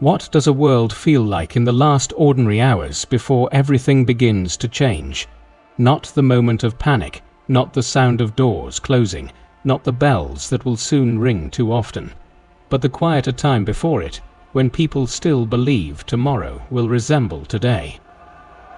What does a world feel like in the last ordinary hours before everything begins to change? Not the moment of panic, not the sound of doors closing, not the bells that will soon ring too often, but the quieter time before it, when people still believe tomorrow will resemble today.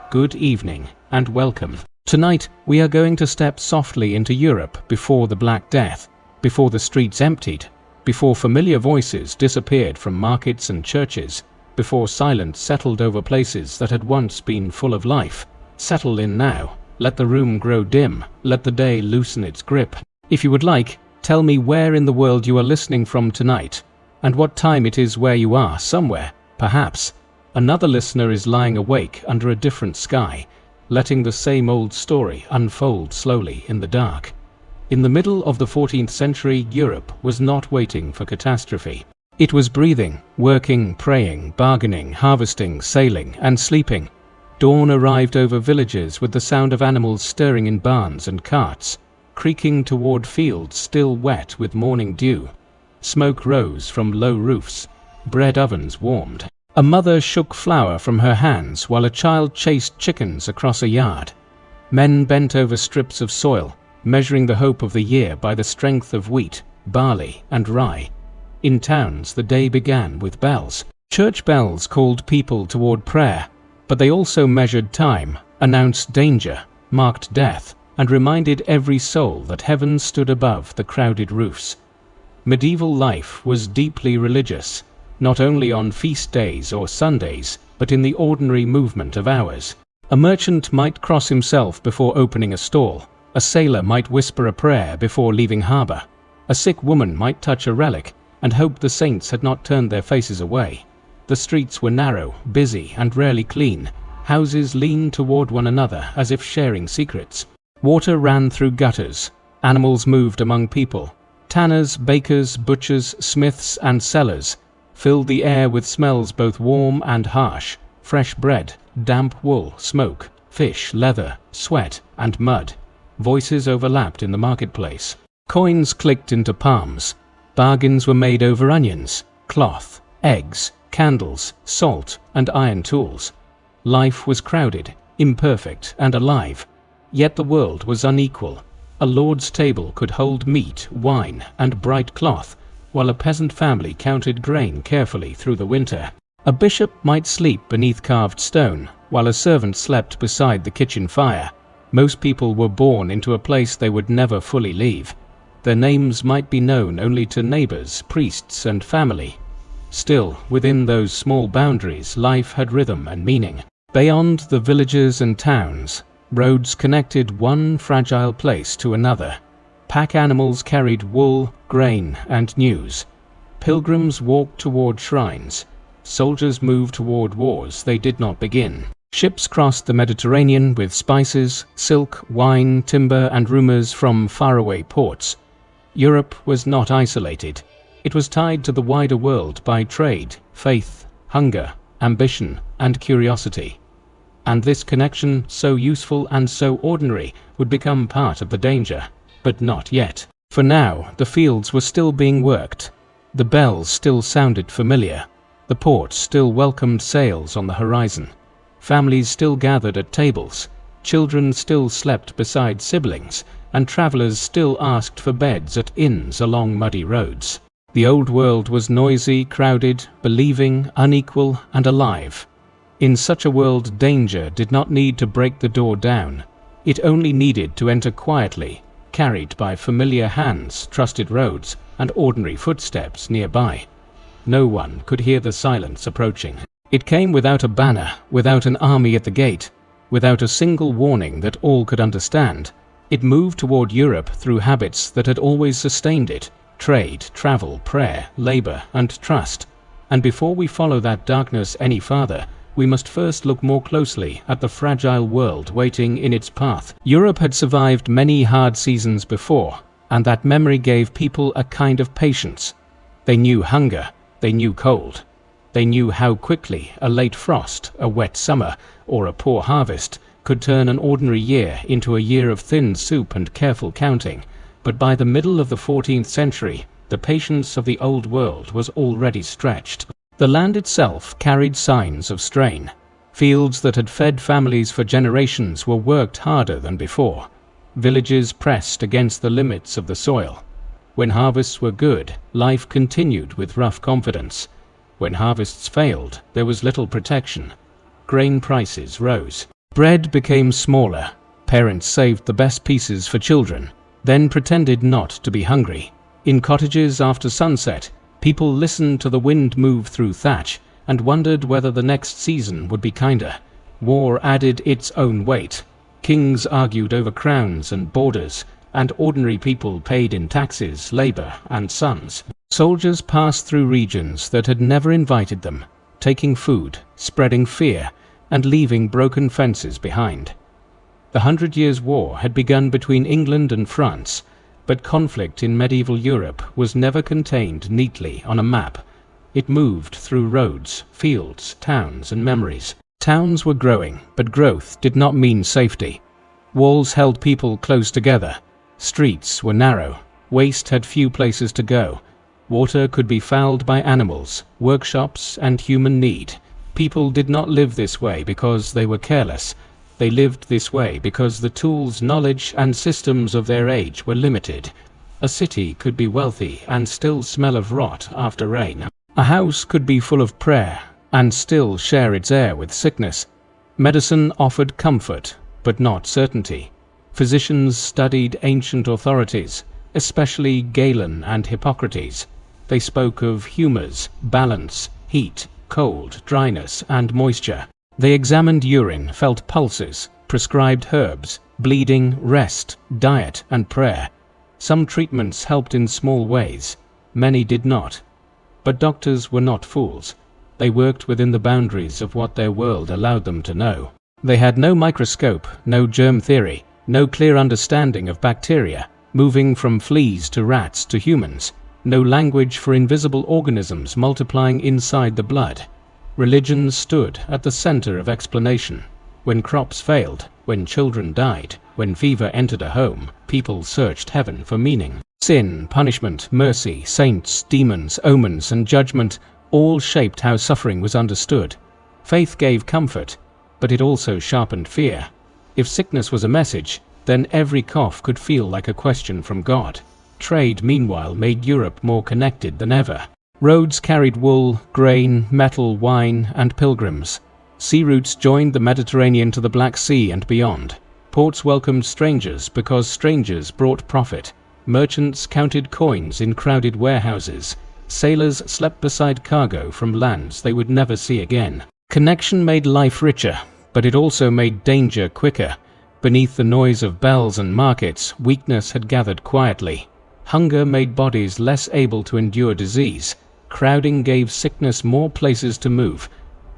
Good evening and welcome. Tonight we are going to step softly into Europe before the Black Death, before the streets emptied, before familiar voices disappeared from markets and churches, before silence settled over places that had once been full of life. Settle in now. Let the room grow dim. Let the day loosen its grip. If you would like, tell me where in the world you are listening from tonight, and what time it is where you are. Somewhere, perhaps, another listener is lying awake under a different sky, letting the same old story unfold slowly in the dark. In the middle of the 14th century, Europe was not waiting for catastrophe. It was breathing, working, praying, bargaining, harvesting, sailing, and sleeping. Dawn arrived over villages with the sound of animals stirring in barns and carts, creaking toward fields still wet with morning dew. Smoke rose from low roofs. Bread ovens warmed. A mother shook flour from her hands while a child chased chickens across a yard. Men bent over strips of soil, measuring the hope of the year by the strength of wheat, barley, and rye. In towns, the day began with bells. Church bells called people toward prayer, but they also measured time, announced danger, marked death, and reminded every soul that heaven stood above the crowded roofs. Medieval life was deeply religious, not only on feast days or Sundays, but in the ordinary movement of hours. A merchant might cross himself before opening a stall. A sailor might whisper a prayer before leaving harbor. A sick woman might touch a relic and hope the saints had not turned their faces away. The streets were narrow, busy, and rarely clean. Houses leaned toward one another as if sharing secrets. Water ran through gutters. Animals moved among people. Tanners, bakers, butchers, smiths, and sellers filled the air with smells both warm and harsh: fresh bread, damp wool, smoke, fish, leather, sweat, and mud. Voices overlapped in the marketplace. Coins clicked into palms. Bargains were made over onions, cloth, eggs, candles, salt, and iron tools. Life was crowded, imperfect, and alive. Yet the world was unequal. A lord's table could hold meat, wine, and bright cloth, while a peasant family counted grain carefully through the winter. A bishop might sleep beneath carved stone, while a servant slept beside the kitchen fire. Most people were born into a place they would never fully leave. Their names might be known only to neighbors, priests, and family. Still, within those small boundaries, life had rhythm and meaning. Beyond the villages and towns, roads connected one fragile place to another. Pack animals carried wool, grain, and news. Pilgrims walked toward shrines. Soldiers moved toward wars they did not begin. Ships crossed the Mediterranean with spices, silk, wine, timber, and rumors from faraway ports. Europe was not isolated. It was tied to the wider world by trade, faith, hunger, ambition, and curiosity. And this connection, so useful and so ordinary, would become part of the danger. But not yet. For now, the fields were still being worked. The bells still sounded familiar. The ports still welcomed sails on the horizon. Families still gathered at tables, children still slept beside siblings, and travelers still asked for beds at inns along muddy roads. The old world was noisy, crowded, believing, unequal, and alive. In such a world, danger did not need to break the door down. It only needed to enter quietly, carried by familiar hands, trusted roads, and ordinary footsteps nearby. No one could hear the silence approaching. It came without a banner, without an army at the gate, without a single warning that all could understand. It moved toward Europe through habits that had always sustained it: trade, travel, prayer, labor, and trust. And before we follow that darkness any farther, we must first look more closely at the fragile world waiting in its path. Europe had survived many hard seasons before, and that memory gave people a kind of patience. They knew hunger, they knew cold. They knew how quickly a late frost, a wet summer, or a poor harvest could turn an ordinary year into a year of thin soup and careful counting. But by the middle of the 14th century, the patience of the old world was already stretched. The land itself carried signs of strain. Fields that had fed families for generations were worked harder than before. Villages pressed against the limits of the soil. When harvests were good, life continued with rough confidence. When harvests failed, there was little protection. Grain prices rose. Bread became smaller. Parents saved the best pieces for children, then pretended not to be hungry. In cottages after sunset, people listened to the wind move through thatch and wondered whether the next season would be kinder. War added its own weight. Kings argued over crowns and borders, and ordinary people paid in taxes, labor, and sons. Soldiers passed through regions that had never invited them, taking food, spreading fear, and leaving broken fences behind. The 100 Years' War had begun between England and France, but conflict in medieval Europe was never contained neatly on a map. It moved through roads, fields, towns, and memories. Towns were growing, but growth did not mean safety. Walls held people close together. Streets were narrow. Waste had few places to go. Water could be fouled by animals, workshops, and human need. People did not live this way because they were careless. They lived this way because the tools, knowledge, and systems of their age were limited. A city could be wealthy and still smell of rot after rain. A house could be full of prayer and still share its air with sickness. Medicine offered comfort, but not certainty. Physicians studied ancient authorities, especially Galen and Hippocrates. They spoke of humors, balance, heat, cold, dryness, and moisture. They examined urine, felt pulses, prescribed herbs, bleeding, rest, diet, and prayer. Some treatments helped in small ways. Many did not. But doctors were not fools. They worked within the boundaries of what their world allowed them to know. They had no microscope, no germ theory, no clear understanding of bacteria, moving from fleas to rats to humans, no language for invisible organisms multiplying inside the blood. Religion stood at the center of explanation. When crops failed, when children died, when fever entered a home, people searched heaven for meaning. Sin, punishment, mercy, saints, demons, omens, and judgment all shaped how suffering was understood. Faith gave comfort, but it also sharpened fear. If sickness was a message, then every cough could feel like a question from God. Trade, meanwhile, made Europe more connected than ever. Roads carried wool, grain, metal, wine, and pilgrims. Sea routes joined the Mediterranean to the Black Sea and beyond. Ports welcomed strangers because strangers brought profit. Merchants counted coins in crowded warehouses. Sailors slept beside cargo from lands they would never see again. Connection made life richer, but it also made danger quicker. Beneath the noise of bells and markets, weakness had gathered quietly. Hunger made bodies less able to endure disease. Crowding gave sickness more places to move.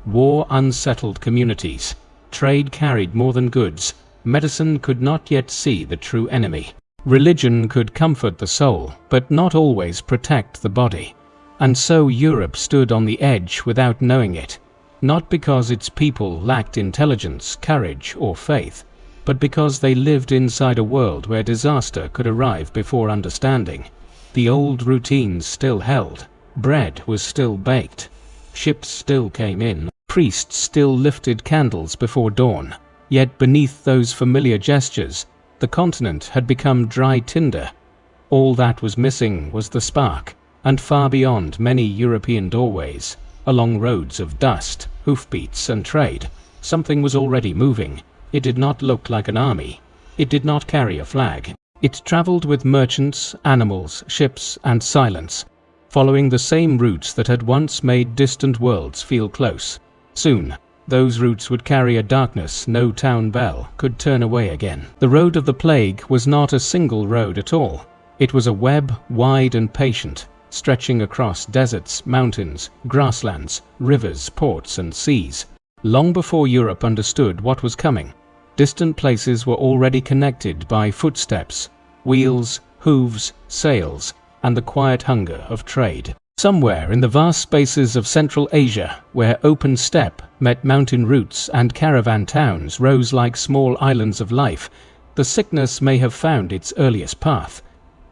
War unsettled communities. Trade carried more than goods. Medicine could not yet see the true enemy. Religion could comfort the soul, but not always protect the body. And so Europe stood on the edge without knowing it, not because its people lacked intelligence, courage, or faith, but because they lived inside a world where disaster could arrive before understanding. The old routines still held. Bread was still baked. Ships still came in. Priests still lifted candles before dawn. Yet beneath those familiar gestures, the continent had become dry tinder. All that was missing was the spark, and far beyond many European doorways, along roads of dust, hoofbeats, and trade, something was already moving. It did not look like an army. It did not carry a flag. It traveled with merchants, animals, ships, and silence, following the same routes that had once made distant worlds feel close. Soon, those routes would carry a darkness no town bell could turn away again. The road of the plague was not a single road at all. It was a web, wide and patient, stretching across deserts, mountains, grasslands, rivers, ports, and seas. Long before Europe understood what was coming, distant places were already connected by footsteps, wheels, hooves, sails, and the quiet hunger of trade. Somewhere in the vast spaces of Central Asia, where open steppe met mountain routes and caravan towns rose like small islands of life, the sickness may have found its earliest path.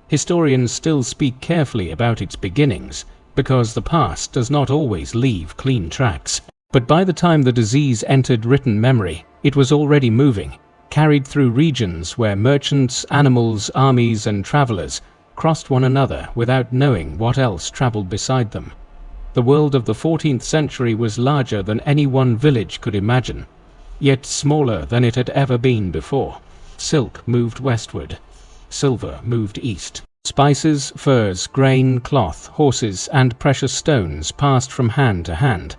Historians still speak carefully about its beginnings, because the past does not always leave clean tracks. But by the time the disease entered written memory, it was already moving, carried through regions where merchants, animals, armies, and travelers crossed one another without knowing what else traveled beside them. The world of the 14th century was larger than any one village could imagine, yet smaller than it had ever been before. Silk moved westward. Silver moved east. Spices, furs, grain, cloth, horses, and precious stones passed from hand to hand.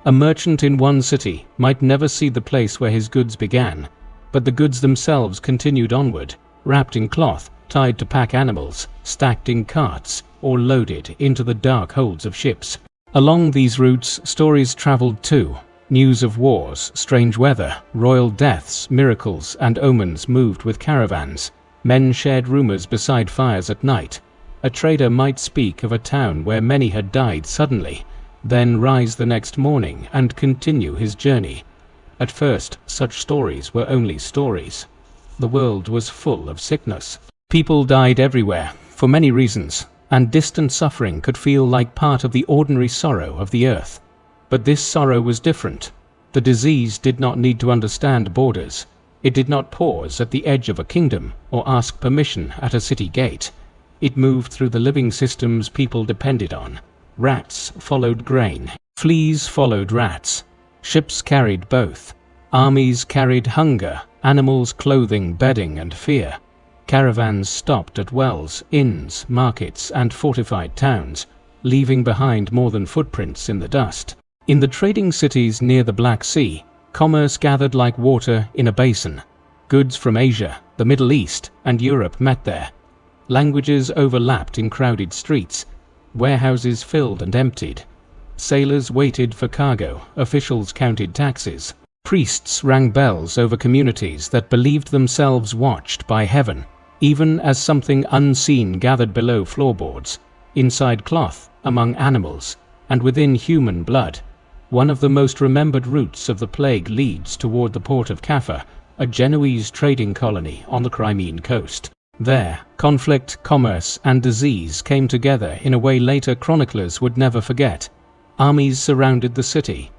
A merchant in one city might never see the place where his goods began, but the goods themselves continued onward, wrapped in cloth, tied to pack animals, stacked in carts, or loaded into the dark holds of ships. Along these routes, stories traveled too. News of wars, strange weather, royal deaths, miracles, and omens moved with caravans. Men shared rumors beside fires at night. A trader might speak of a town where many had died suddenly, then rise the next morning and continue his journey. At first, such stories were only stories. The world was full of sickness. People died everywhere, for many reasons, and distant suffering could feel like part of the ordinary sorrow of the earth. But this sorrow was different. The disease did not need to understand borders. It did not pause at the edge of a kingdom or ask permission at a city gate. It moved through the living systems people depended on. Rats followed grain. Fleas followed rats. Ships carried both. Armies carried hunger, animals, clothing, bedding, and fear. Caravans stopped at wells, inns, markets, and fortified towns, leaving behind more than footprints in the dust. In the trading cities near the Black Sea, commerce gathered like water in a basin. Goods from Asia, the Middle East, and Europe met there. Languages overlapped in crowded streets. Warehouses filled and emptied. Sailors waited for cargo, officials counted taxes. Priests rang bells over communities that believed themselves watched by heaven, even as something unseen gathered below floorboards, inside cloth, among animals, and within human blood. One of the most remembered routes of the plague leads toward the port of Kaffa, a Genoese trading colony on the Crimean coast. There, conflict, commerce, and disease came together in a way later chroniclers would never forget. Armies surrounded the city.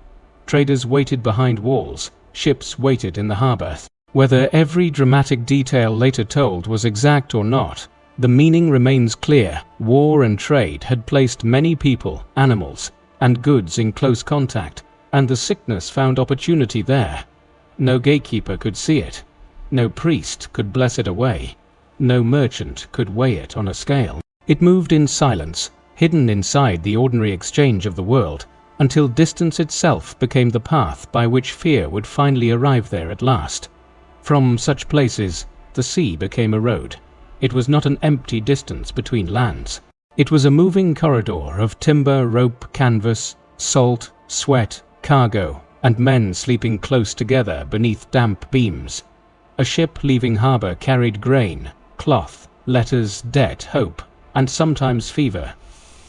Traders waited behind walls. Ships waited in the harbor. Whether every dramatic detail later told was exact or not, the meaning remains clear. War and trade had placed many people, animals, and goods in close contact, and the sickness found opportunity there. No gatekeeper could see it. No priest could bless it away. No merchant could weigh it on a scale. It moved in silence, hidden inside the ordinary exchange of the world, until distance itself became the path by which fear would finally arrive there at last. From such places, the sea became a road. It was not an empty distance between lands. It was a moving corridor of timber, rope, canvas, salt, sweat, cargo, and men sleeping close together beneath damp beams. A ship leaving harbor carried grain, cloth, letters, debt, hope, and sometimes fever.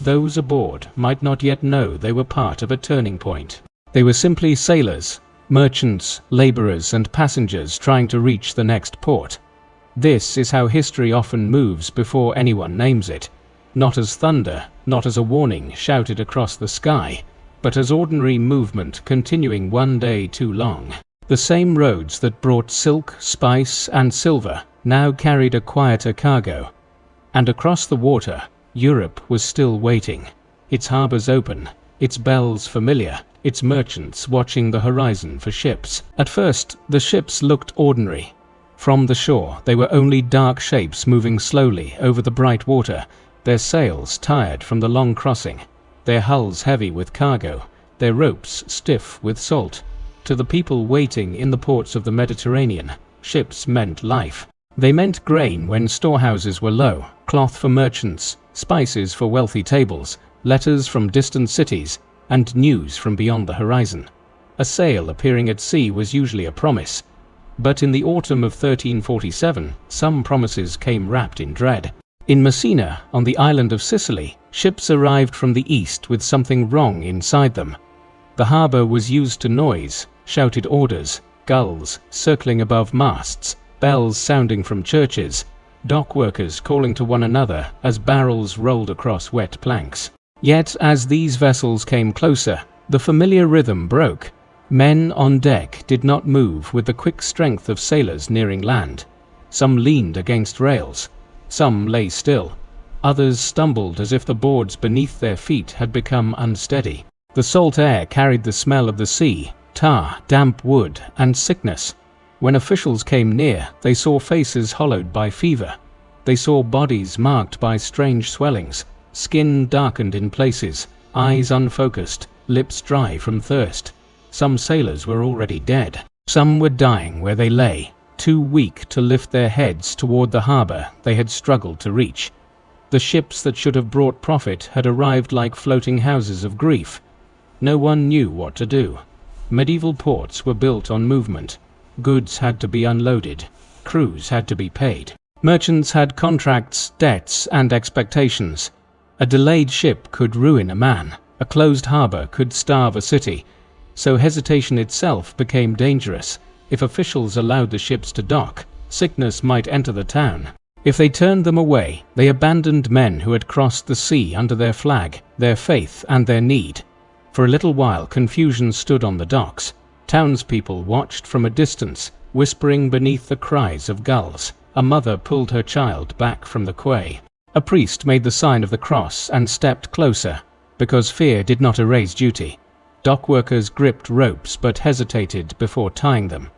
Those aboard might not yet know they were part of a turning point. They were simply sailors, merchants, laborers, and passengers trying to reach the next port. This is how history often moves before anyone names it. Not as thunder, not as a warning shouted across the sky, but as ordinary movement continuing one day too long. The same roads that brought silk, spice, and silver now carried a quieter cargo. And across the water, Europe was still waiting, its harbors open, its bells familiar, its merchants watching the horizon for ships. At first, the ships looked ordinary. From the shore, they were only dark shapes moving slowly over the bright water, their sails tired from the long crossing, their hulls heavy with cargo, their ropes stiff with salt. To the people waiting in the ports of the Mediterranean, ships meant life. They meant grain when storehouses were low, cloth for merchants, spices for wealthy tables, letters from distant cities, and news from beyond the horizon. A sail appearing at sea was usually a promise. But in the autumn of 1347, some promises came wrapped in dread. In Messina, on the island of Sicily, ships arrived from the east with something wrong inside them. The harbor was used to noise, shouted orders, gulls circling above masts, bells sounding from churches, dock workers calling to one another as barrels rolled across wet planks. Yet as these vessels came closer, the familiar rhythm broke. Men on deck did not move with the quick strength of sailors nearing land. Some leaned against rails. Some lay still. Others stumbled as if the boards beneath their feet had become unsteady. The salt air carried the smell of the sea, tar, damp wood, and sickness. When officials came near, they saw faces hollowed by fever. They saw bodies marked by strange swellings, skin darkened in places, eyes unfocused, lips dry from thirst. Some sailors were already dead. Some were dying where they lay, too weak to lift their heads toward the harbor they had struggled to reach. The ships that should have brought profit had arrived like floating houses of grief. No one knew what to do. Medieval ports were built on movement. Goods had to be unloaded. Crews had to be paid. Merchants had contracts, debts, and expectations. A delayed ship could ruin a man. A closed harbor could starve a city. So hesitation itself became dangerous. If officials allowed the ships to dock, sickness might enter the town. If they turned them away, they abandoned men who had crossed the sea under their flag, their faith, and their need. For a little while confusion stood on the docks. Townspeople watched from a distance, whispering beneath the cries of gulls. A mother pulled her child back from the quay. A priest made the sign of the cross and stepped closer, because fear did not erase duty. Dock workers gripped ropes but hesitated before tying them.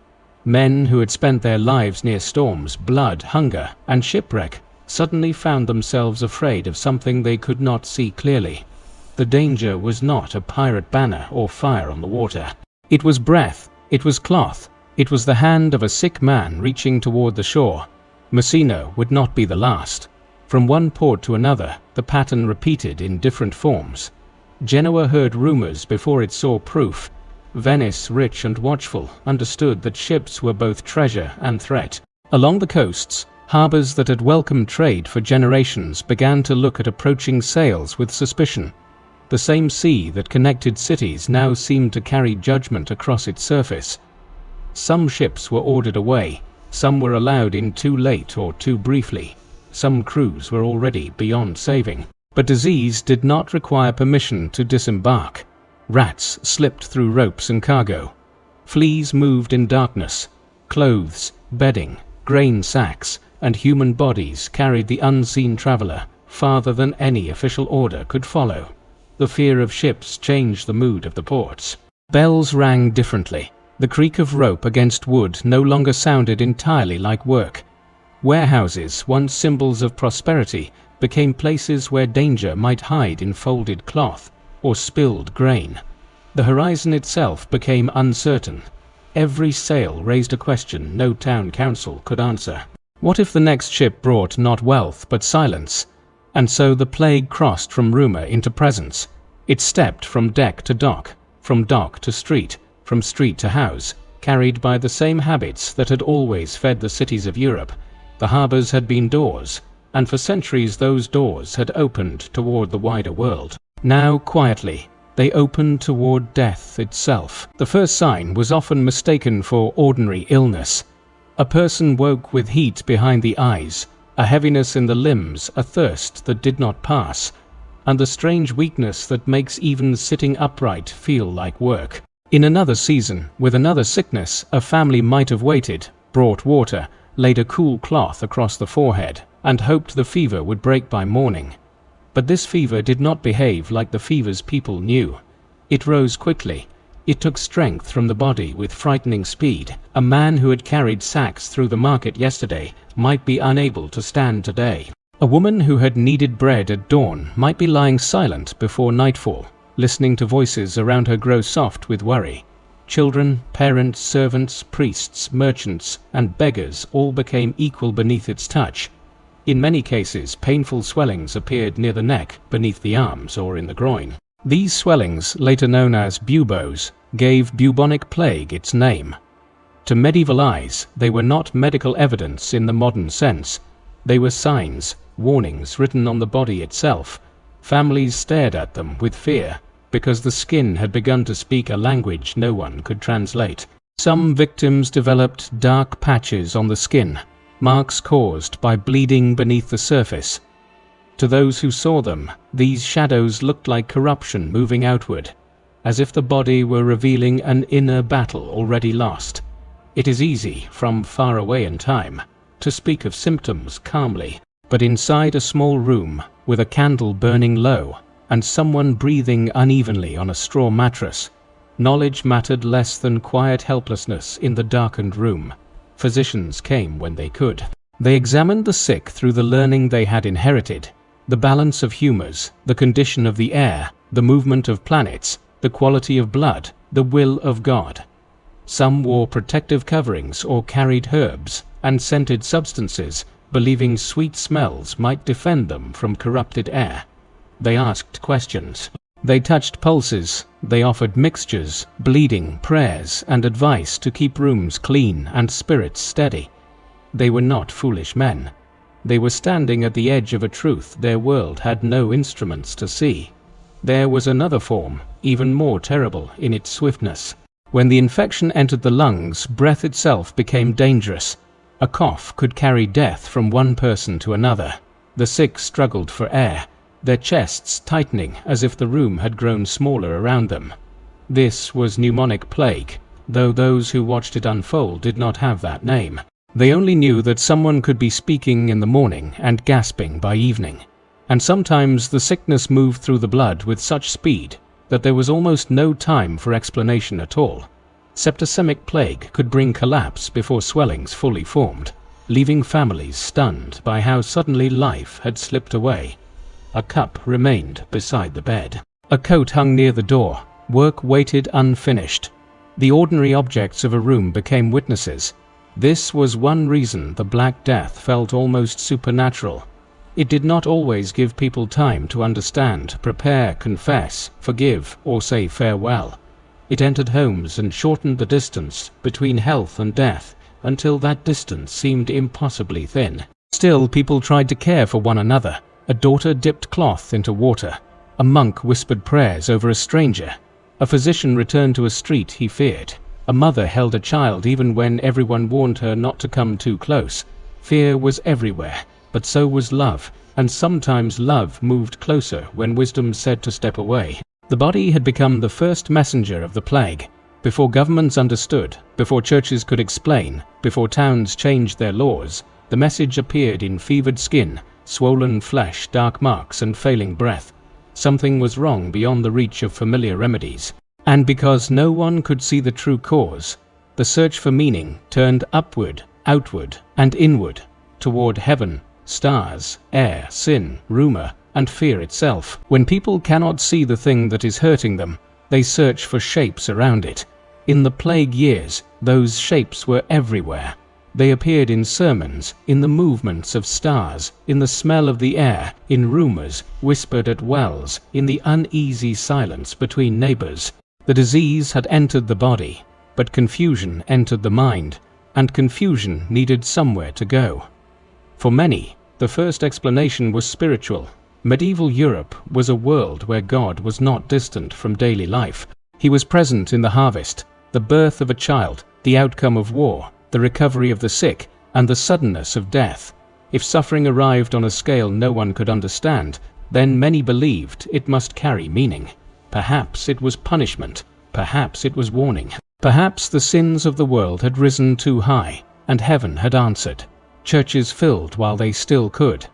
Men who had spent their lives near storms, blood, hunger, and shipwreck suddenly found themselves afraid of something they could not see clearly. The danger was not a pirate banner or fire on the water. It was breath, it was cloth, it was the hand of a sick man reaching toward the shore. Messina would not be the last. From one port to another, the pattern repeated in different forms. Genoa heard rumors before it saw proof. Venice, rich and watchful, understood that ships were both treasure and threat. Along the coasts, harbors that had welcomed trade for generations began to look at approaching sails with suspicion. The same sea that connected cities now seemed to carry judgment across its surface. Some ships were ordered away. Some were allowed in too late or too briefly. Some crews were already beyond saving. But disease did not require permission to disembark. Rats slipped through ropes and cargo. Fleas moved in darkness. Clothes, bedding, grain sacks, and human bodies carried the unseen traveler farther than any official order could follow. The fear of ships changed the mood of the ports. Bells rang differently. The creak of rope against wood no longer sounded entirely like work. Warehouses, once symbols of prosperity, became places where danger might hide in folded cloth or spilled grain. The horizon itself became uncertain. Every sail raised a question no town council could answer. What if the next ship brought not wealth but silence? And so the plague crossed from rumor into presence. It stepped from deck to dock, from dock to street, from street to house, carried by the same habits that had always fed the cities of Europe. The harbors had been doors, and for centuries those doors had opened toward the wider world. Now, quietly, they opened toward death itself. The first sign was often mistaken for ordinary illness. A person woke with heat behind the eyes, a heaviness in the limbs, a thirst that did not pass, and the strange weakness that makes even sitting upright feel like work. In another season, with another sickness, a family might have waited, brought water, laid a cool cloth across the forehead, and hoped the fever would break by morning. But this fever did not behave like the fevers people knew. It rose quickly. It took strength from the body with frightening speed. A man who had carried sacks through the market yesterday might be unable to stand today. A woman who had kneaded bread at dawn might be lying silent before nightfall, listening to voices around her grow soft with worry. Children, parents, servants, priests, merchants, and beggars all became equal beneath its touch. In many cases, painful swellings appeared near the neck, beneath the arms, or in the groin. These swellings, later known as buboes, gave bubonic plague its name. To medieval eyes, they were not medical evidence in the modern sense. They were signs, warnings written on the body itself. Families stared at them with fear, because the skin had begun to speak a language no one could translate. Some victims developed dark patches on the skin, marks caused by bleeding beneath the surface. To those who saw them, these shadows looked like corruption moving outward, as if the body were revealing an inner battle already lost. It is easy, from far away in time, to speak of symptoms calmly, but inside a small room, with a candle burning low, and someone breathing unevenly on a straw mattress, knowledge mattered less than quiet helplessness in the darkened room. Physicians came when they could. They examined the sick through the learning they had inherited, the balance of humors, the condition of the air, the movement of planets, the quality of blood, the will of God. Some wore protective coverings or carried herbs and scented substances, believing sweet smells might defend them from corrupted air. They asked questions. They touched pulses. They offered mixtures, bleeding, prayers, and advice to keep rooms clean and spirits steady. They were not foolish men. They were standing at the edge of a truth their world had no instruments to see. There was another form, even more terrible in its swiftness. When the infection entered the lungs, breath itself became dangerous. A cough could carry death from one person to another. The sick struggled for air, their chests tightening as if the room had grown smaller around them. This was pneumonic plague, though those who watched it unfold did not have that name. They only knew that someone could be speaking in the morning and gasping by evening. And sometimes the sickness moved through the blood with such speed that there was almost no time for explanation at all. Septicemic plague could bring collapse before swellings fully formed, leaving families stunned by how suddenly life had slipped away. A cup remained beside the bed. A coat hung near the door. Work waited unfinished. The ordinary objects of a room became witnesses. This was one reason the Black Death felt almost supernatural. It did not always give people time to understand, prepare, confess, forgive, or say farewell. It entered homes and shortened the distance between health and death until that distance seemed impossibly thin. Still, people tried to care for one another. A daughter dipped cloth into water. A monk whispered prayers over a stranger. A physician returned to a street he feared. A mother held a child even when everyone warned her not to come too close. Fear was everywhere, but so was love, and sometimes love moved closer when wisdom said to step away. The body had become the first messenger of the plague. Before governments understood, before churches could explain, before towns changed their laws, the message appeared in fevered skin, swollen flesh, dark marks, and failing breath. Something was wrong beyond the reach of familiar remedies. And because no one could see the true cause, the search for meaning turned upward, outward, and inward, toward heaven, stars, air, sin, rumor, and fear itself. When people cannot see the thing that is hurting them, they search for shapes around it. In the plague years, those shapes were everywhere. They appeared in sermons, in the movements of stars, in the smell of the air, in rumors whispered at wells, in the uneasy silence between neighbors. The disease had entered the body, but confusion entered the mind, and confusion needed somewhere to go. For many, the first explanation was spiritual. Medieval Europe was a world where God was not distant from daily life. He was present in the harvest, the birth of a child, the outcome of war, the recovery of the sick, and the suddenness of death. If suffering arrived on a scale no one could understand, then many believed it must carry meaning. Perhaps it was punishment, perhaps it was warning. Perhaps the sins of the world had risen too high, and heaven had answered. Churches filled while they still could.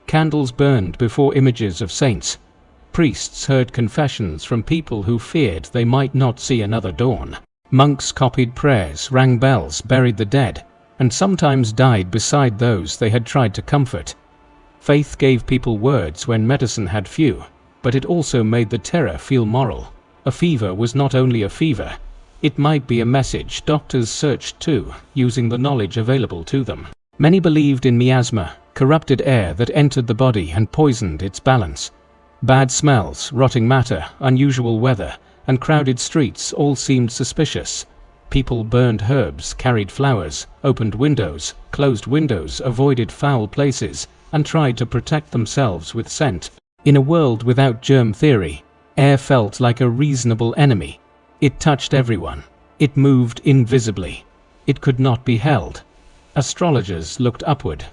Candles burned before images of saints. Priests heard confessions from people who feared they might not see another dawn. Monks copied prayers, rang bells, buried the dead, and sometimes died beside those they had tried to comfort. Faith gave people words when medicine had few, but it also made the terror feel moral. A fever was not only a fever. It might be a message doctors searched too, using the knowledge available to them. Many believed in miasma, corrupted air that entered the body and poisoned its balance. Bad smells, rotting matter, unusual weather, and crowded streets all seemed suspicious. People burned herbs, carried flowers, opened windows, closed windows, avoided foul places, and tried to protect themselves with scent. In a world without germ theory, air felt like a reasonable enemy. It touched everyone. It moved invisibly. It could not be held. Astrologers looked upward.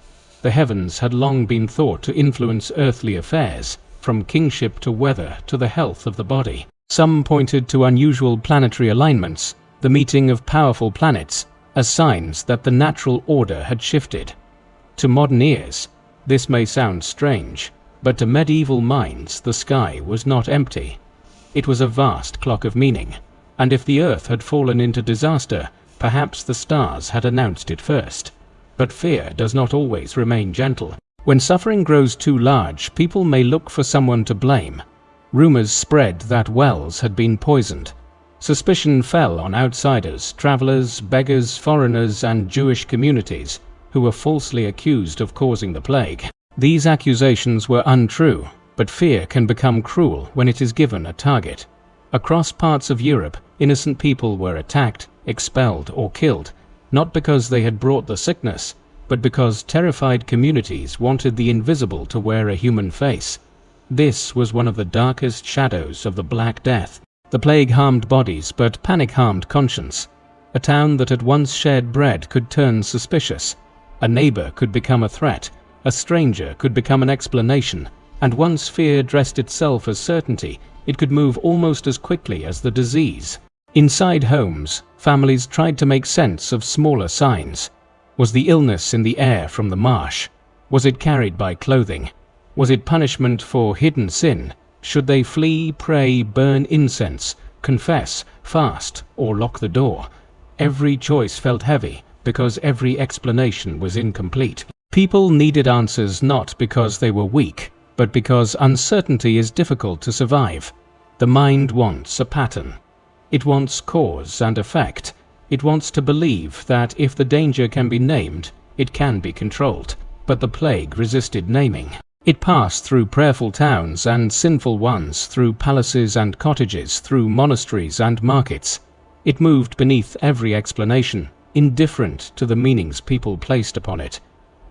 The heavens had long been thought to influence earthly affairs, from kingship to weather to the health of the body. Some pointed to unusual planetary alignments, the meeting of powerful planets, as signs that the natural order had shifted. To modern ears, this may sound strange, but to medieval minds the sky was not empty. It was a vast clock of meaning, and if the earth had fallen into disaster, perhaps the stars had announced it first. But fear does not always remain gentle. When suffering grows too large, people may look for someone to blame. Rumors spread that wells had been poisoned. Suspicion fell on outsiders, travelers, beggars, foreigners, and Jewish communities who were falsely accused of causing the plague. These accusations were untrue, but fear can become cruel when it is given a target. Across parts of Europe, innocent people were attacked, expelled, or killed, not because they had brought the sickness, but because terrified communities wanted the invisible to wear a human face. This was one of the darkest shadows of the Black Death. The plague harmed bodies, but panic harmed conscience. A town that had once shared bread could turn suspicious. A neighbor could become a threat. A stranger could become an explanation. And once fear dressed itself as certainty, it could move almost as quickly as the disease. Inside homes, families tried to make sense of smaller signs. Was the illness in the air from the marsh? Was it carried by clothing? Was it punishment for hidden sin? Should they flee, pray, burn incense, confess, fast, or lock the door? Every choice felt heavy, because every explanation was incomplete. People needed answers not because they were weak, but because uncertainty is difficult to survive. The mind wants a pattern. It wants cause and effect. It wants to believe that if the danger can be named, it can be controlled. But the plague resisted naming. It passed through prayerful towns and sinful ones, through palaces and cottages, through monasteries and markets. It moved beneath every explanation, indifferent to the meanings people placed upon it.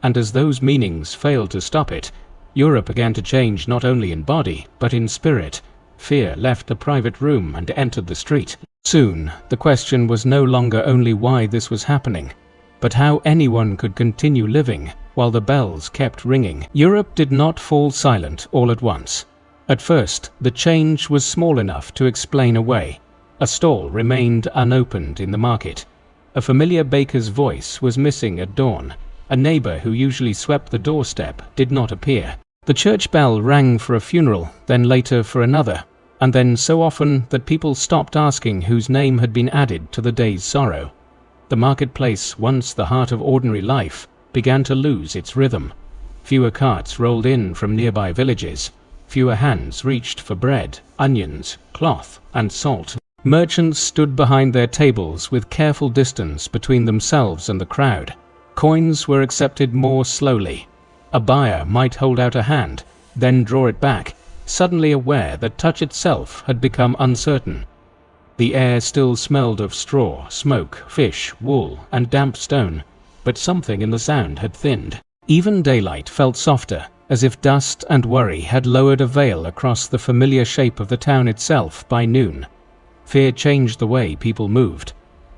And as those meanings failed to stop it, Europe began to change not only in body, but in spirit. Fear left the private room and entered the street. Soon, the question was no longer only why this was happening, but how anyone could continue living while the bells kept ringing. Europe did not fall silent all at once. At first, the change was small enough to explain away. A stall remained unopened in the market. A familiar baker's voice was missing at dawn. A neighbor who usually swept the doorstep did not appear. The church bell rang for a funeral, then later for another, and then so often that people stopped asking whose name had been added to the day's sorrow. The marketplace, once the heart of ordinary life, began to lose its rhythm. Fewer carts rolled in from nearby villages. Fewer hands reached for bread, onions, cloth, and salt. Merchants stood behind their tables with careful distance between themselves and the crowd. Coins were accepted more slowly. A buyer might hold out a hand, then draw it back, suddenly aware that touch itself had become uncertain. The air still smelled of straw, smoke, fish, wool, and damp stone, but something in the sound had thinned. Even daylight felt softer, as if dust and worry had lowered a veil across the familiar shape of the town itself by noon. Fear changed the way people moved.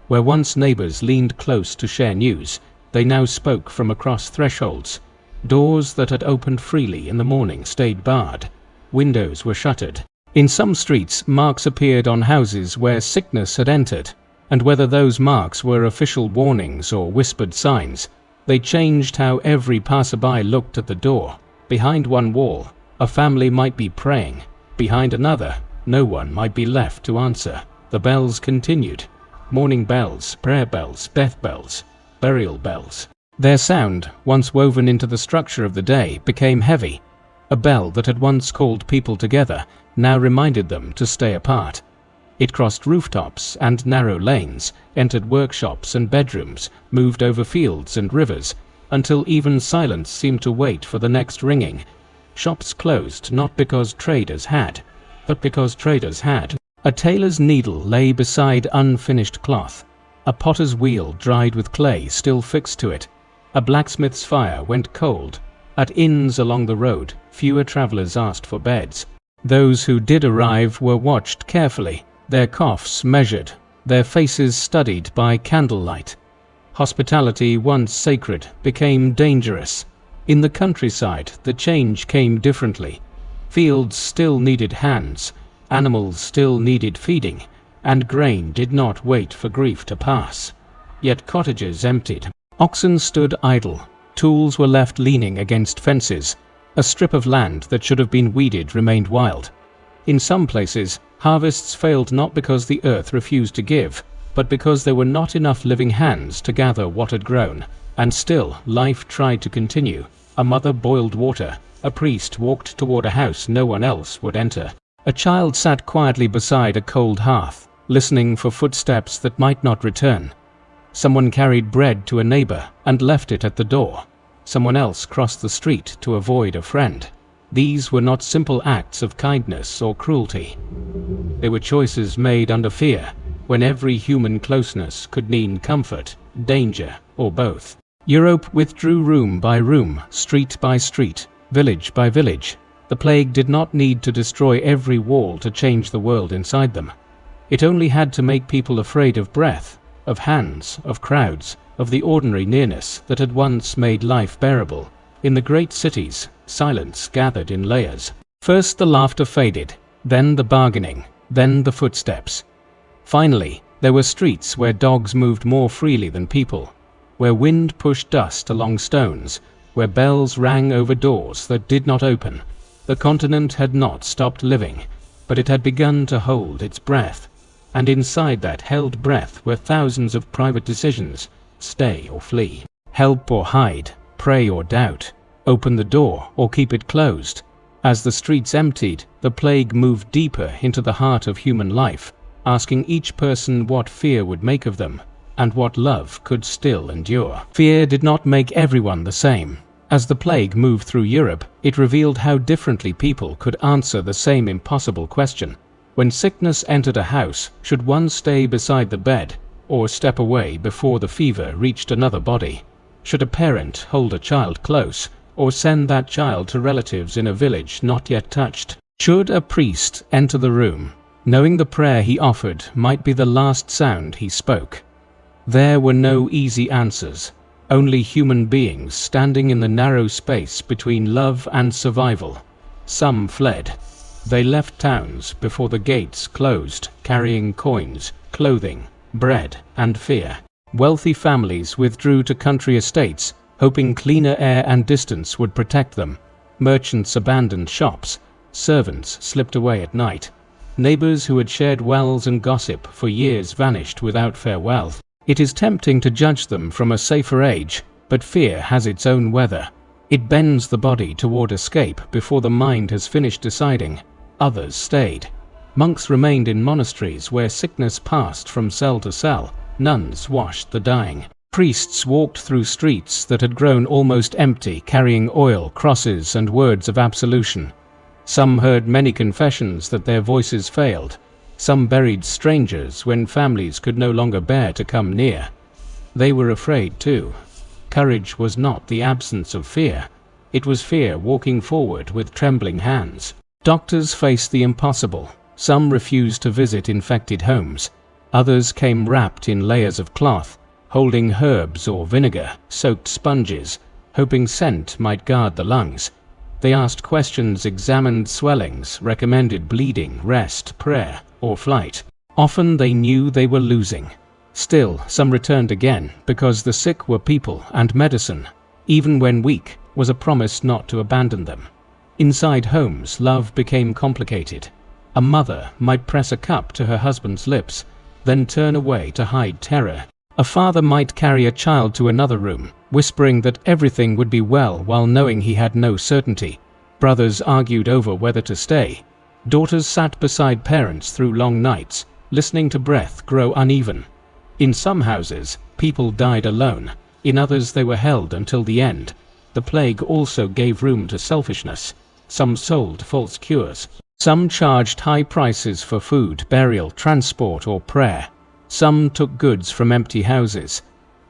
Where once neighbors leaned close to share news, they now spoke from across thresholds. Doors that had opened freely in the morning stayed barred. Windows were shuttered. In some streets, marks appeared on houses where sickness had entered, and whether those marks were official warnings or whispered signs, they changed how every passerby looked at the door. Behind one wall, a family might be praying. Behind another, no one might be left to answer. The bells continued. Morning bells, prayer bells, death bells, burial bells. Their sound, once woven into the structure of the day, became heavy. A bell that had once called people together now reminded them to stay apart. It crossed rooftops and narrow lanes, entered workshops and bedrooms, moved over fields and rivers, until even silence seemed to wait for the next ringing. Shops closed not because traders had, but because traders had. A tailor's needle lay beside unfinished cloth. A potter's wheel dried with clay still fixed to it. A blacksmith's fire went cold. At inns along the road, fewer travelers asked for beds. Those who did arrive were watched carefully, their coughs measured, their faces studied by candlelight. Hospitality, once sacred, became dangerous. In the countryside, the change came differently. Fields still needed hands, animals still needed feeding, and grain did not wait for grief to pass. Yet cottages emptied. Oxen stood idle. Tools were left leaning against fences. A strip of land that should have been weeded remained wild. In some places, harvests failed not because the earth refused to give, but because there were not enough living hands to gather what had grown. And still, life tried to continue. A mother boiled water. A priest walked toward a house no one else would enter. A child sat quietly beside a cold hearth, listening for footsteps that might not return. Someone carried bread to a neighbor and left it at the door. Someone else crossed the street to avoid a friend. These were not simple acts of kindness or cruelty. They were choices made under fear, when every human closeness could mean comfort, danger, or both. Europe withdrew room by room, street by street, village by village. The plague did not need to destroy every wall to change the world inside them. It only had to make people afraid of breath, of hands, of crowds, of the ordinary nearness that had once made life bearable. In the great cities, silence gathered in layers. First the laughter faded, then the bargaining, then the footsteps. Finally, there were streets where dogs moved more freely than people, where wind pushed dust along stones, where bells rang over doors that did not open. The continent had not stopped living, but it had begun to hold its breath. And inside that held breath were thousands of private decisions: stay or flee, help or hide, pray or doubt, open the door or keep it closed. As the streets emptied, the plague moved deeper into the heart of human life, asking each person what fear would make of them, and what love could still endure. Fear did not make everyone the same. As the plague moved through Europe, it revealed how differently people could answer the same impossible question. When sickness entered a house, should one stay beside the bed, or step away before the fever reached another body? Should a parent hold a child close, or send that child to relatives in a village not yet touched? Should a priest enter the room, knowing the prayer he offered might be the last sound he spoke? There were no easy answers, only human beings standing in the narrow space between love and survival. Some fled. They left towns before the gates closed, carrying coins, clothing, bread, and fear. Wealthy families withdrew to country estates, hoping cleaner air and distance would protect them. Merchants abandoned shops. Servants slipped away at night. Neighbors who had shared wells and gossip for years vanished without farewell. It is tempting to judge them from a safer age, but fear has its own weather. It bends the body toward escape before the mind has finished deciding. Others stayed. Monks remained in monasteries where sickness passed from cell to cell. Nuns washed the dying. Priests walked through streets that had grown almost empty, carrying oil, crosses, and words of absolution. Some heard many confessions that their voices failed. Some buried strangers when families could no longer bear to come near. They were afraid too. Courage was not the absence of fear. It was fear walking forward with trembling hands. Doctors faced the impossible. Some refused to visit infected homes. Others came wrapped in layers of cloth, holding herbs or vinegar-soaked sponges, hoping scent might guard the lungs. They asked questions, examined swellings, recommended bleeding, rest, prayer, or flight. Often they knew they were losing. Still, some returned again, because the sick were people and medicine, even when weak, was a promise not to abandon them. Inside homes, love became complicated. A mother might press a cup to her husband's lips, then turn away to hide terror. A father might carry a child to another room, whispering that everything would be well while knowing he had no certainty. Brothers argued over whether to stay. Daughters sat beside parents through long nights, listening to breath grow uneven. In some houses, people died alone. In others, they were held until the end. The plague also gave room to selfishness. Some sold false cures. Some charged high prices for food, burial, transport, or prayer. Some took goods from empty houses.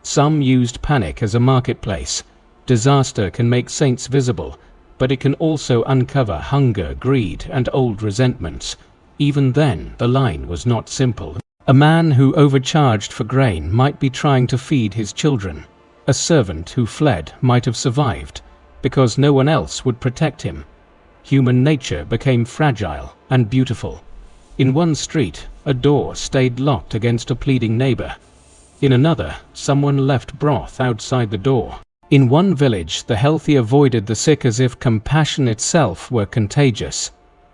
Some used panic as a marketplace. Disaster can make saints visible, but it can also uncover hunger, greed, and old resentments. Even then, the line was not simple. A man who overcharged for grain might be trying to feed his children. A servant who fled might have survived. because no one else would protect him. Human nature became fragile and beautiful. In one street, a door stayed locked against a pleading neighbor. In another, someone left broth outside the door. In one village, the healthy avoided the sick as if compassion itself were contagious.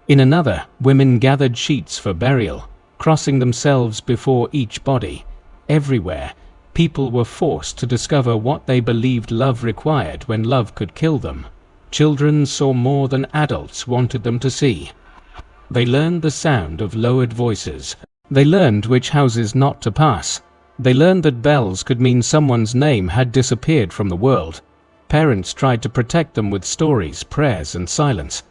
In another, women gathered sheets for burial, crossing themselves before each body. Everywhere, people were forced to discover what they believed love required when love could kill them. Children saw more than adults wanted them to see. They learned the sound of lowered voices. They learned which houses not to pass. They learned that bells could mean someone's name had disappeared from the world. Parents tried to protect them with stories, prayers, and silence.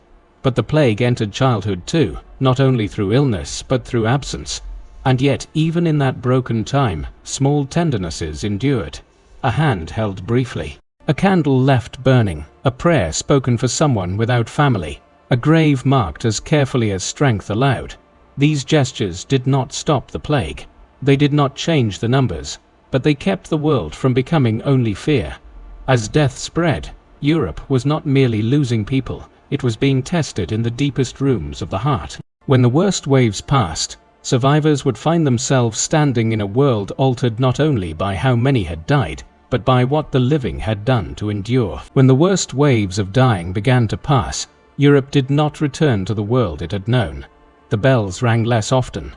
But the plague entered childhood too, not only through illness, but through absence. And yet, even in that broken time, small tendernesses endured. A hand held briefly. A candle left burning. A prayer spoken for someone without family. A grave marked as carefully as strength allowed. These gestures did not stop the plague. They did not change the numbers, but they kept the world from becoming only fear. As death spread, Europe was not merely losing people, it was being tested in the deepest rooms of the heart. When the worst waves passed, survivors would find themselves standing in a world altered not only by how many had died, but by what the living had done to endure. When the worst waves of dying began to pass, Europe did not return to the world it had known. The bells rang less often.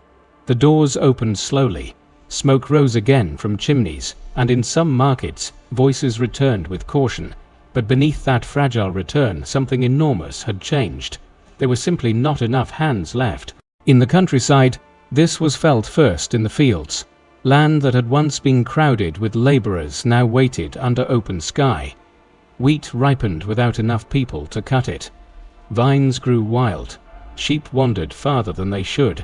The doors opened slowly. Smoke rose again from chimneys, and in some markets, voices returned with caution. But beneath that fragile return, something enormous had changed. There were simply not enough hands left. In the countryside, this was felt first in the fields. Land that had once been crowded with laborers now waited under open sky. Wheat ripened without enough people to cut it. Vines grew wild. Sheep wandered farther than they should.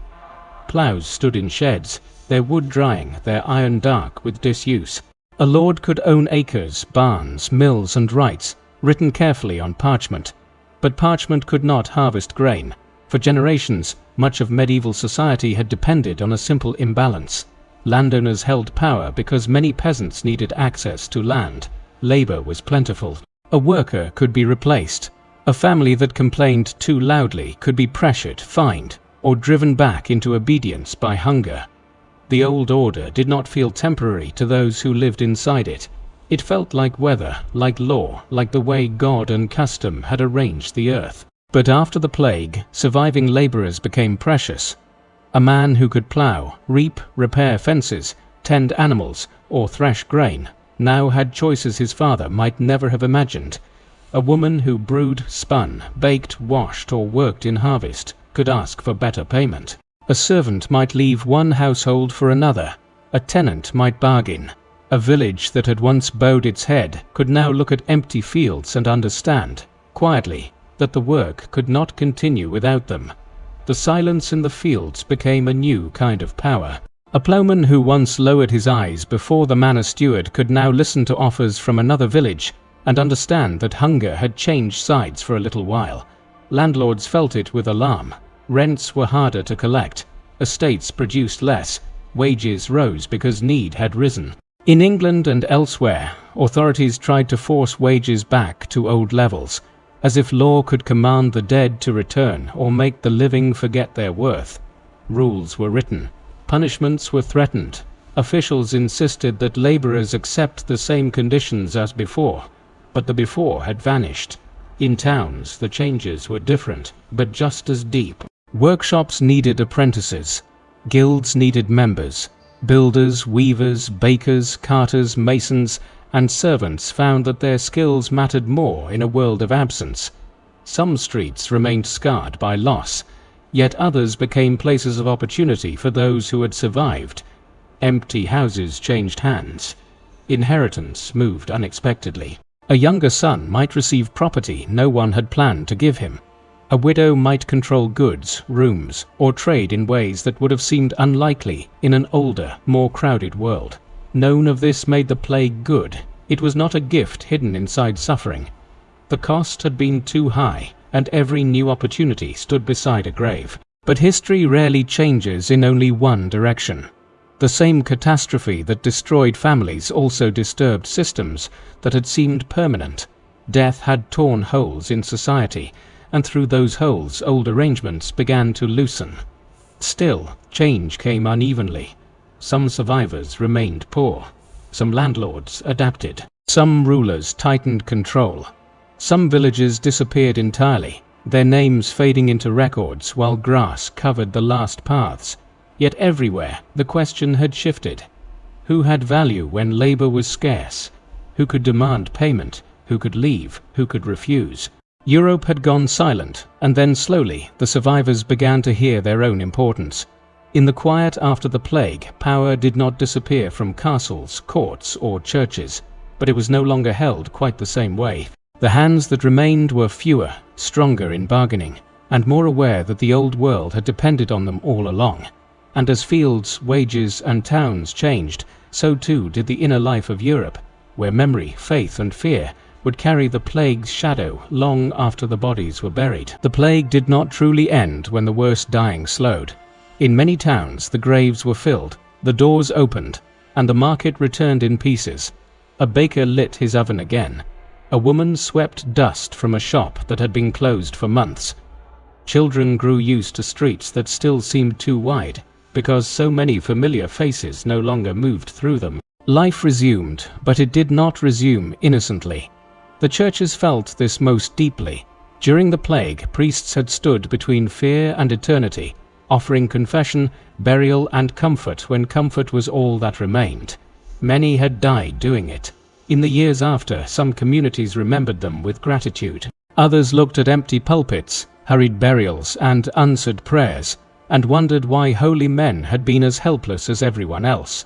Ploughs stood in sheds, their wood drying, their iron dark with disuse. A lord could own acres, barns, mills, and rights, written carefully on parchment. But parchment could not harvest grain. For generations, much of medieval society had depended on a simple imbalance. Landowners held power because many peasants needed access to land. Labor was plentiful. A worker could be replaced. A family that complained too loudly could be pressured, fined, or driven back into obedience by hunger. The old order did not feel temporary to those who lived inside it. It felt like weather, like law, like the way God and custom had arranged the earth. But after the plague, surviving laborers became precious. A man who could plow, reap, repair fences, tend animals, or thresh grain now had choices his father might never have imagined. A woman who brewed, spun, baked, washed, or worked in harvest could ask for better payment. A servant might leave one household for another. A tenant might bargain. A village that had once bowed its head could now look at empty fields and understand, quietly, that the work could not continue without them. The silence in the fields became a new kind of power. A ploughman who once lowered his eyes before the manor steward could now listen to offers from another village and understand that hunger had changed sides for a little while. Landlords felt it with alarm. Rents were harder to collect. Estates produced less. Wages rose because need had risen. In England and elsewhere, authorities tried to force wages back to old levels, as if law could command the dead to return or make the living forget their worth. Rules were written. Punishments were threatened. Officials insisted that laborers accept the same conditions as before, but the before had vanished. In towns, the changes were different, but just as deep. Workshops needed apprentices. Guilds needed members. Builders, weavers, bakers, carters, masons, and servants found that their skills mattered more in a world of absence. Some streets remained scarred by loss, yet others became places of opportunity for those who had survived. Empty houses changed hands. Inheritance moved unexpectedly. A younger son might receive property no one had planned to give him. A widow might control goods, rooms, or trade in ways that would have seemed unlikely in an older, more crowded world. Known of this made the plague good. It was not a gift hidden inside suffering. The cost had been too high, and every new opportunity stood beside a grave. But history rarely changes in only one direction. The same catastrophe that destroyed families also disturbed systems that had seemed permanent. Death had torn holes in society, and through those holes old arrangements began to loosen. Still, change came unevenly. Some survivors remained poor. Some landlords adapted. Some rulers tightened control. Some villages disappeared entirely, their names fading into records while grass covered the last paths. Yet everywhere the question had shifted. Who had value when labor was scarce? Who could demand payment? Who could leave? Who could refuse? Europe had gone silent, and then slowly the survivors began to hear their own importance. In the quiet after the plague, power did not disappear from castles, courts, or churches, but it was no longer held quite the same way. The hands that remained were fewer, stronger in bargaining, and more aware that the old world had depended on them all along. And as fields, wages, and towns changed, so too did the inner life of Europe, where memory, faith, and fear would carry the plague's shadow long after the bodies were buried. The plague did not truly end when the worst dying slowed. In many towns the graves were filled, the doors opened, and the market returned in pieces. A baker lit his oven again. A woman swept dust from a shop that had been closed for months. Children grew used to streets that still seemed too wide, because so many familiar faces no longer moved through them. Life resumed, but it did not resume innocently. The churches felt this most deeply. During the plague, priests had stood between fear and eternity, offering confession, burial, and comfort when comfort was all that remained. Many had died doing it. In the years after, some communities remembered them with gratitude. Others looked at empty pulpits, hurried burials, and answered prayers, and wondered why holy men had been as helpless as everyone else.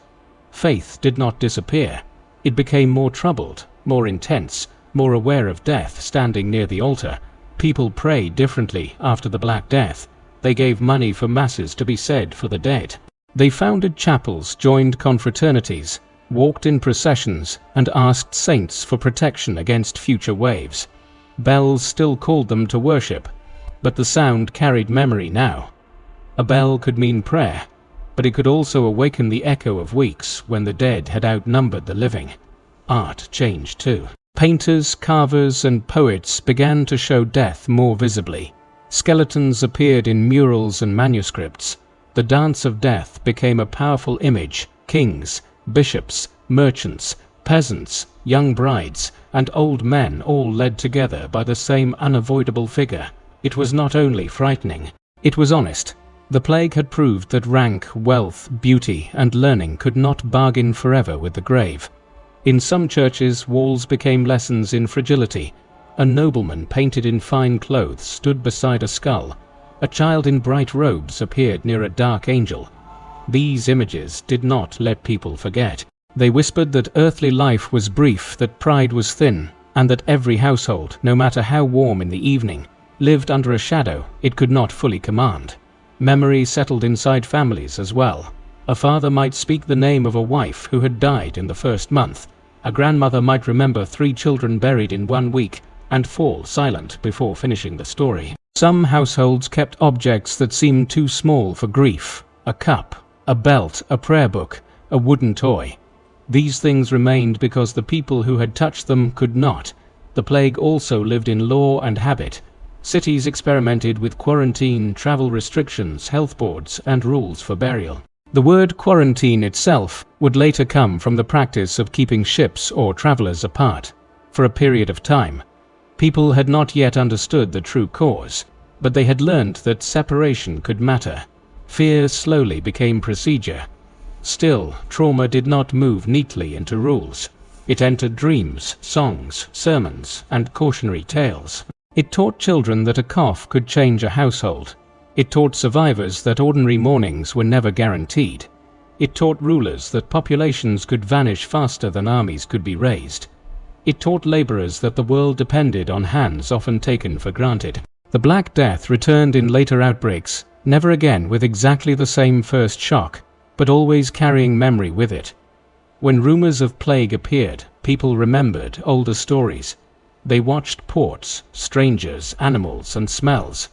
Faith did not disappear. It became more troubled, more intense, more aware of death standing near the altar. People prayed differently after the Black Death. They gave money for masses to be said for the dead. They founded chapels, joined confraternities, walked in processions, and asked saints for protection against future waves. Bells still called them to worship, but the sound carried memory now. A bell could mean prayer, but it could also awaken the echo of weeks when the dead had outnumbered the living. Art changed too. Painters, carvers, and poets began to show death more visibly. Skeletons appeared in murals and manuscripts. The dance of death became a powerful image. Kings, bishops, merchants, peasants, young brides, and old men all led together by the same unavoidable figure. It was not only frightening, it was honest. The plague had proved that rank, wealth, beauty, and learning could not bargain forever with the grave. In some churches, walls became lessons in fragility. A nobleman painted in fine clothes stood beside a skull. A child in bright robes appeared near a dark angel. These images did not let people forget. They whispered that earthly life was brief, that pride was thin, and that every household, no matter how warm in the evening, lived under a shadow it could not fully command. Memory settled inside families as well. A father might speak the name of a wife who had died in the first month. A grandmother might remember 3 children buried in 1 week and fall silent before finishing the story. Some households kept objects that seemed too small for grief: a cup, a belt, a prayer book, a wooden toy. These things remained because the people who had touched them could not. The plague also lived in law and habit. Cities experimented with quarantine, travel restrictions, health boards, and rules for burial. The word quarantine itself would later come from the practice of keeping ships or travelers apart. For a period of time, people had not yet understood the true cause, but they had learned that separation could matter. Fear slowly became procedure. Still, trauma did not move neatly into rules. It entered dreams, songs, sermons, and cautionary tales. It taught children that a cough could change a household. It taught survivors that ordinary mornings were never guaranteed. It taught rulers that populations could vanish faster than armies could be raised. It taught laborers that the world depended on hands often taken for granted. The Black Death returned in later outbreaks, never again with exactly the same first shock, but always carrying memory with it. When rumors of plague appeared, people remembered older stories. They watched ports, strangers, animals, and smells.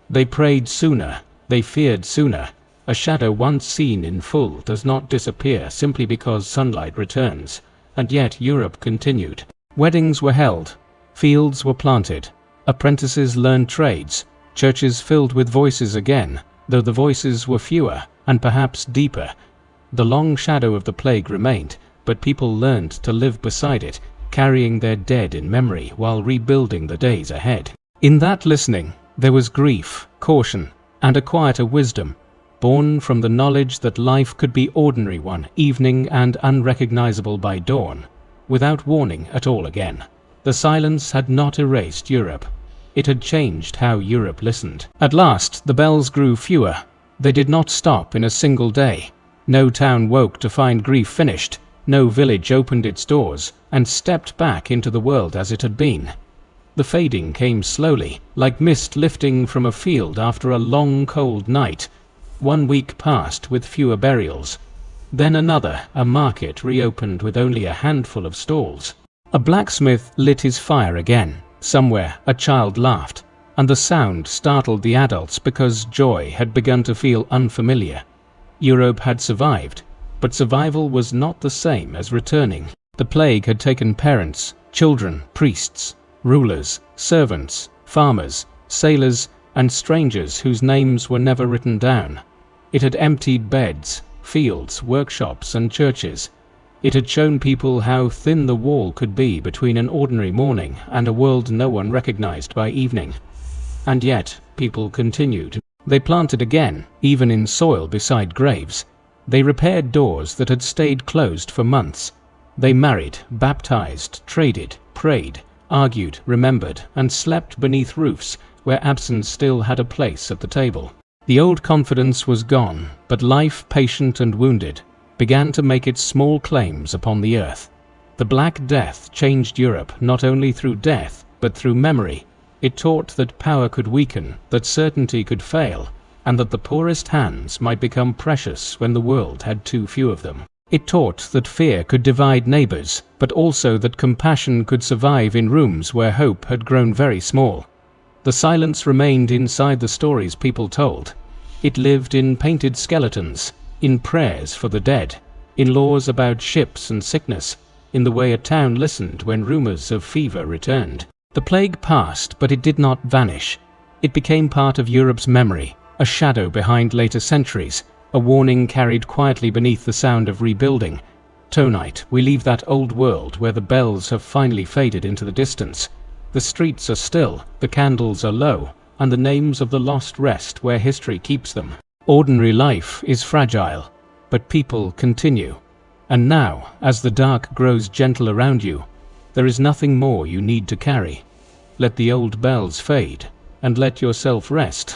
They prayed sooner, they feared sooner. A shadow once seen in full does not disappear simply because sunlight returns. And yet Europe continued. Weddings were held. Fields were planted, apprentices learned trades, churches filled with voices again, though the voices were fewer and perhaps deeper. The long shadow of the plague remained, but people learned to live beside it, carrying their dead in memory while rebuilding the days ahead. In that listening, there was grief, caution, and a quieter wisdom, born from the knowledge that life could be ordinary one evening and unrecognizable by dawn, without warning at all again. The silence had not erased Europe. It had changed how Europe listened. At last, the bells grew fewer. They did not stop in a single day. No town woke to find grief finished. No village opened its doors and stepped back into the world as it had been. The fading came slowly, like mist lifting from a field after a long cold night. 1 week passed with fewer burials. Then another, a market reopened with only a handful of stalls. A blacksmith lit his fire again. Somewhere a child laughed, and the sound startled the adults because joy had begun to feel unfamiliar. Europe had survived, but survival was not the same as returning. The plague had taken parents, children, priests, rulers, servants, farmers, sailors, and strangers whose names were never written down. It had emptied beds, fields, workshops, and churches. It had shown people how thin the wall could be between an ordinary morning and a world no one recognized by evening. And yet, people continued. They planted again, even in soil beside graves. They repaired doors that had stayed closed for months. They married, baptized, traded, prayed, argued, remembered, and slept beneath roofs where absence still had a place at the table. The old confidence was gone, but life, patient and wounded, began to make its small claims upon the earth. The Black Death changed Europe not only through death, but through memory. It taught that power could weaken, that certainty could fail, and that the poorest hands might become precious when the world had too few of them. It taught that fear could divide neighbors, but also that compassion could survive in rooms where hope had grown very small. The silence remained inside the stories people told. It lived in painted skeletons, in prayers for the dead, in laws about ships and sickness, in the way a town listened when rumors of fever returned. The plague passed, but it did not vanish. It became part of Europe's memory, a shadow behind later centuries, a warning carried quietly beneath the sound of rebuilding. Tonight, we leave that old world where the bells have finally faded into the distance. The streets are still, the candles are low, and the names of the lost rest where history keeps them. Ordinary life is fragile, but people continue. And now, as the dark grows gentle around you, there is nothing more you need to carry. Let the old bells fade, and let yourself rest.